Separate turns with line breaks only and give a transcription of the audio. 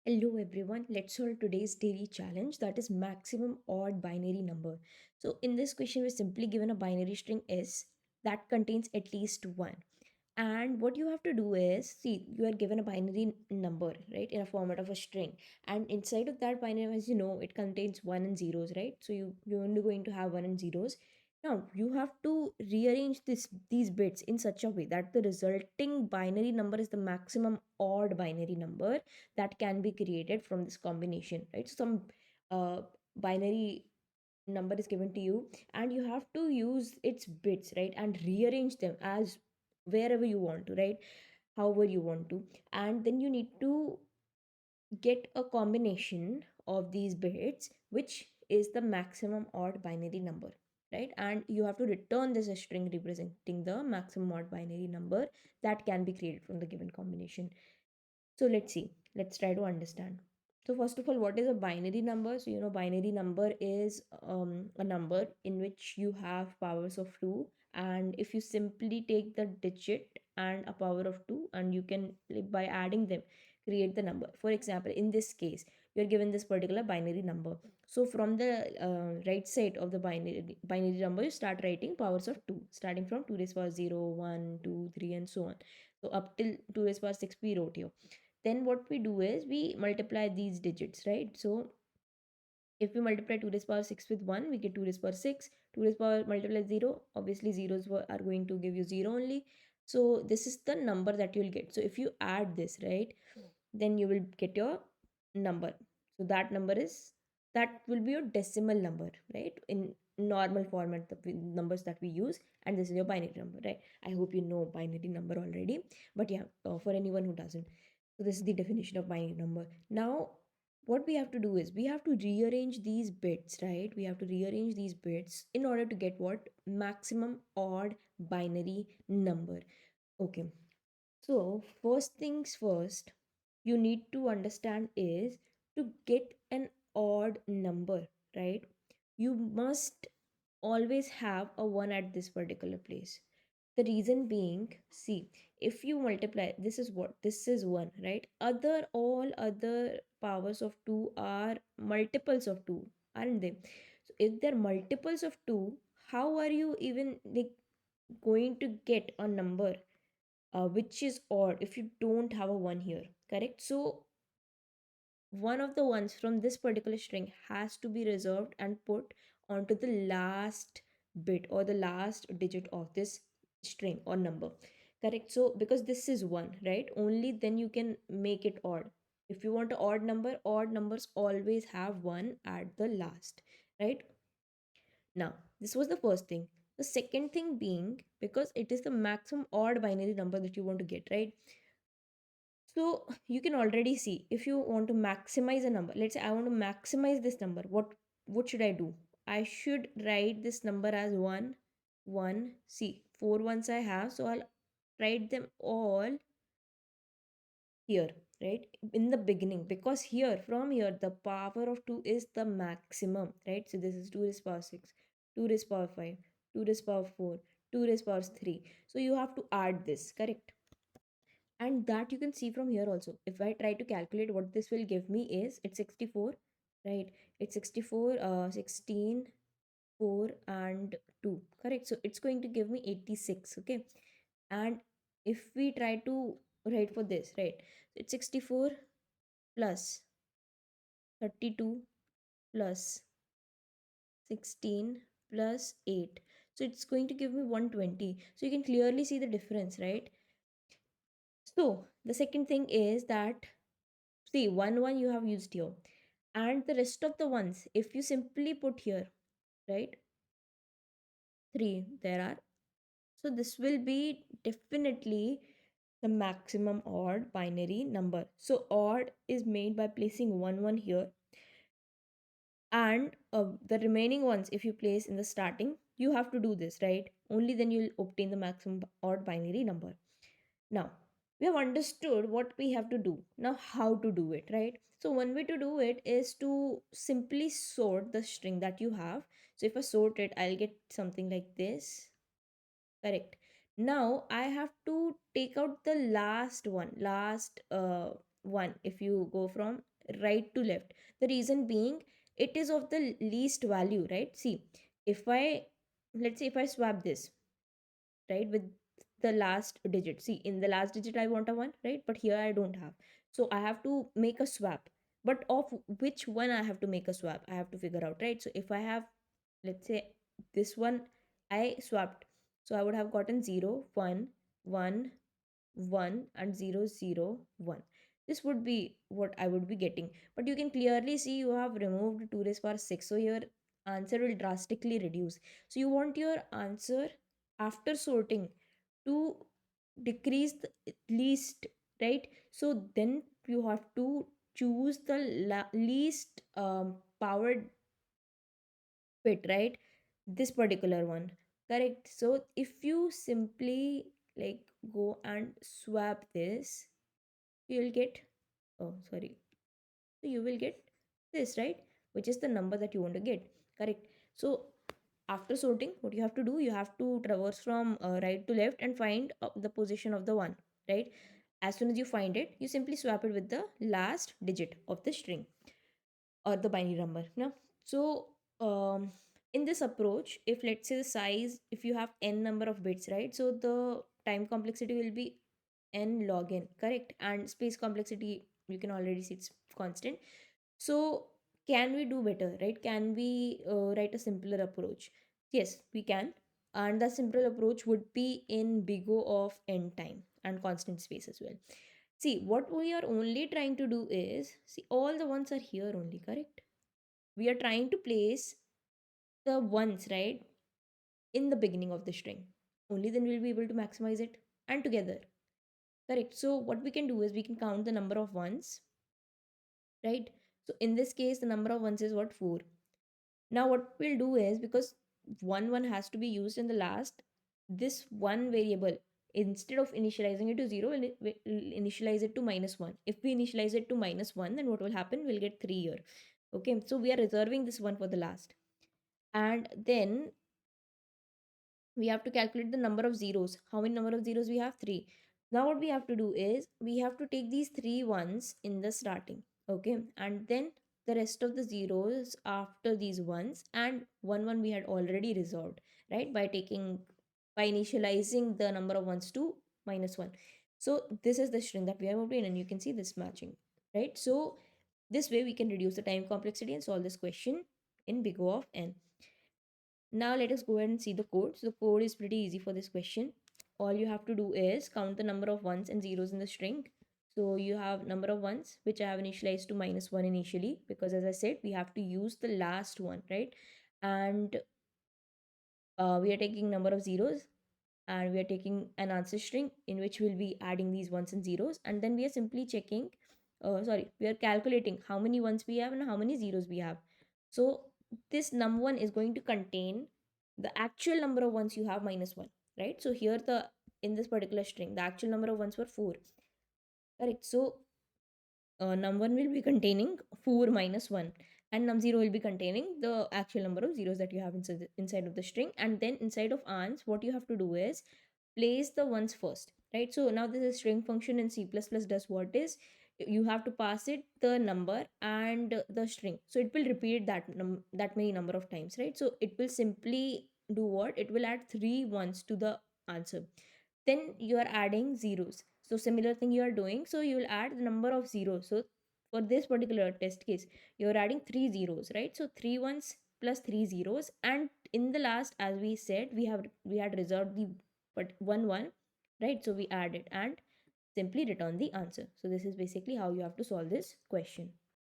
Hello everyone, let's solve today's daily challenge, that is maximum odd binary number. So in this question we're simply given a binary string s that contains at least 1. And what you have to do is, see, you are given a binary number, right, in a format of a string, and inside of that binary, as you know, it contains 1 and zeros, right? So you're only going to have 1 and zeros. Now you have to rearrange these bits in such a way that the resulting binary number is the maximum odd binary number that can be created from this combination, right? So some uh, binary number is given to you, and you have to use its bits, right, and rearrange them as wherever you want to, right, however you want to. And then you need to get a combination of these bits which is the maximum odd binary number, right? And you have to return this as string representing the maximum odd binary number that can be created from the given combination. So let's see. Let's try to understand. So first of all, what is a binary number? So binary number is a number in which you have powers of 2, and if you simply take the digit and a power of 2, and you can, like, by adding them, create the number. For example, in this case, you're given this particular binary number. So from the right side of the binary number, you start writing powers of 2, starting from 2 raised power 0, 1, 2, 3, and so on. So up till 2 raised power 6 we wrote here. Then what we do is we multiply these digits, right? So if we multiply 2 raised power 6 with 1, we get 2 raised power 6. 2 raised power multiply 0, obviously zeros are going to give you 0 only. So this is the number that you'll get. So if you add this, right, then you will get your number. So that will be your decimal number, right, in normal format, the numbers that we use. And this is your binary number, right? I hope you know binary number already, but yeah, for anyone who doesn't, so this is the definition of binary number. Now what we have to do is we have to rearrange these bits, right? We have to rearrange these bits in order to get what? Maximum odd binary number. Okay, so first things first, you need to understand is, to get an odd number, right, you must always have a 1 at this particular place. The reason being, see, if you multiply, this is what, this is 1, right? All other powers of 2 are multiples of 2, aren't they? So if they're multiples of 2, how are you even, like, going to get a number which is odd if you don't have a 1 here, correct? So one of the ones from this particular string has to be reserved and put onto the last bit or the last digit of this string or number, correct? So because this is 1, right, only then you can make it odd. If you want an odd number, odd numbers always have 1 at the last, right? Now this was the first thing. The second thing being, because it is the maximum odd binary number that you want to get, right? So you can already see, if you want to maximize a number, let's say I want to maximize this number, what should I do? I should write this number as 1 1. See, 4 ones I have, so I'll write them all here, right, in the beginning, because here, from here, the power of 2 is the maximum, right? So this is 2 raised power 6, 2 raised power 5, 2 raised power 4, 2 raised power 3. So you have to add this, correct? And that you can see from here also. If I try to calculate, what this will give me is, it's 64, right? It's 64, 16, 4 and 2, correct? So it's going to give me 86, okay? And if we try to write for this, right, it's 64 plus 32 plus 16 plus 8, so it's going to give me 120. So you can clearly see the difference, right? So the second thing is that, see, 1 1 you have used here, and the rest of the ones, if you simply put here, right, 3 there are. So this will be definitely the maximum odd binary number. So odd is made by placing 1 1 here, and the remaining ones, if you place in the starting, you have to do this, right? Only then you'll obtain the maximum odd binary number. Now, we have understood what we have to do. Now, how to do it, right? So, one way to do it is to simply sort the string that you have. So, if I sort it, I'll get something like this. Correct. Now, I have to take out the last one. If you go from right to left. The reason being, it is of the least value, right? See, if I, let's say if I swap this, right, with the last digit. See, in the last digit I want a 1, right? But here I don't have. So I have to make a swap. But of which one I have to make a swap, I have to figure out, right? So if I have, let's say this one, I swapped. So I would have gotten 0, 1, 1, 1 and 0, 0, 1. This would be what I would be getting. But you can clearly see you have removed 2 raised power 6. So your answer will drastically reduce. So you want your answer after sorting to decrease the least, right? So then you have to choose the least powered bit, right? This particular one, correct? So if you simply like go and swap this, you'll get, oh sorry, so you will get this, right? Which is the number that you want to get, correct? So after sorting, what you have to do, you have to traverse from right to left and find the position of the one, right? As soon as you find it, you simply swap it with the last digit of the string or the binary number. Now, so in this approach, if let's say the size, if you have n number of bits, right? So the time complexity will be n log n, correct? And space complexity, you can already see it's constant. So can we do better, right? Can we write a simpler approach? Yes, we can. And the simpler approach would be in big O of n time and constant space as well. See, what we are only trying to do is, see, all the ones are here only, correct? We are trying to place the ones, right, in the beginning of the string. Only then we'll be able to maximize it and together, correct? So what we can do is we can count the number of ones, right? So in this case, the number of ones is what? 4. Now what we'll do is, because one has to be used in the last, this one variable, instead of initializing it to 0, we'll initialize it to -1. If we initialize it to -1, then what will happen? We'll get 3 here. Okay, so we are reserving this one for the last. And then we have to calculate the number of zeros. How many number of zeros we have? 3. Now what we have to do is we have to take these 3 ones in the starting, okay, and then the rest of the zeros after these ones, and one we had already resolved, right, by taking, by initializing the number of ones to -1. So this is the string that we have obtained, and you can see this matching, right? So this way we can reduce the time complexity and solve this question in big O of n. Now let us go ahead and see the code. So the code is pretty easy for this question. All you have to do is count the number of ones and zeros in the string. So you have number of ones, which I have initialized to -1 initially, because as I said, we have to use the last one, right? And we are taking number of zeros, and we are taking an answer string in which we'll be adding these ones and zeros, and then we are simply checking, we are calculating how many ones we have and how many zeros we have. So this num1 is going to contain the actual number of ones you have -1, right? So here, the in this particular string, the actual number of ones were 4, correct? So num1 will be containing 4 minus 1, and num0 will be containing the actual number of zeros that you have inside of the string. And then inside of ans, what you have to do is place the ones first, right? So now this is string function in C++ does what is, you have to pass it the number and the string, so it will repeat that many number of times, right? So it will simply do what, it will add 3 ones to the answer. Then you are adding zeros, so similar thing you are doing, so you will add the number of zeros. So for this particular test case, you are adding 3 zeros, right? So 3 ones plus 3 zeros, and in the last, as we said, we had reserved the but 1 right? So we add it and simply return the answer. So this is basically how you have to solve this question.